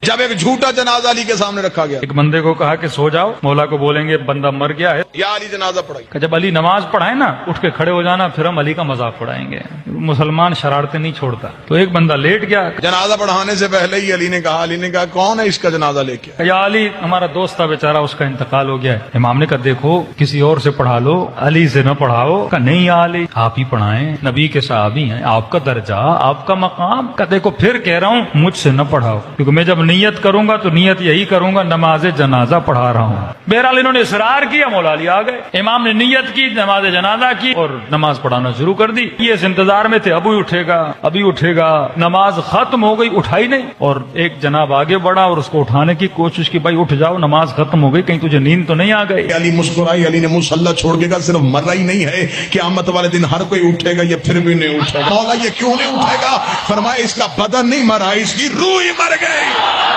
جب ایک جھوٹا جنازہ علی کے سامنے رکھا گیا, ایک بندے کو کہا کہ سو جاؤ, مولا کو بولیں گے بندہ مر گیا ہے, یا علی جنازہ پڑھائی. کہ جب علی نماز پڑھائے نا اٹھ کے کھڑے ہو جانا, پھر ہم علی کا مذاق پڑھائیں گے. مسلمان شرارتیں نہیں چھوڑتا. تو ایک بندہ لیٹ گیا, جنازہ پڑھانے سے پہلے ہی علی نے کہا کون ہے اس کا جنازہ لے کے؟ یا علی ہمارا دوست تھا بیچارہ, اس کا انتقال ہو گیا ہے. امام نے کہا دیکھو کسی اور سے پڑھا لو, علی سے نہ پڑھاؤ. کہا نہیں یا علی آپ ہی پڑھائیں, نبی کے صحابی ہیں, آپ کا درجہ آپ کا مقام. کہا دیکھو پھر کہہ رہا ہوں مجھ سے نہ پڑھاؤ, کیونکہ میں جب نیت کروں گا تو نیت یہی کروں گا نماز جنازہ پڑھا رہا ہوں. بہرحال انہوں نے اصرار کیا, مولا علی آ گئے. امام نے نیت کی, نماز جنازہ کی اور نماز پڑھانا شروع کر دی. یہ اس انتظار میں تھے ابھی اٹھے گا ابھی اٹھے گا. نماز ختم ہو گئی, اٹھائی نہیں. اور ایک جناب آگے بڑھا اور اس کو اٹھانے کی کوشش کی, بھائی اٹھ جاؤ نماز ختم ہو گئی, کہیں تجھے نیند تو نہیں آ گئی. علی مسکرائی, علی نے مصلی چھوڑ کے کہا صرف مرا ہی نہیں ہے, قیامت والے دن ہر کوئی اٹھے گا, یہ پھر بھی نہیں اٹھے گا. مولا یہ کیوں نہیں اٹھے گا؟ فرمایا اس کا بدن نہیں مرا, اس کی روح ہی مر گئی.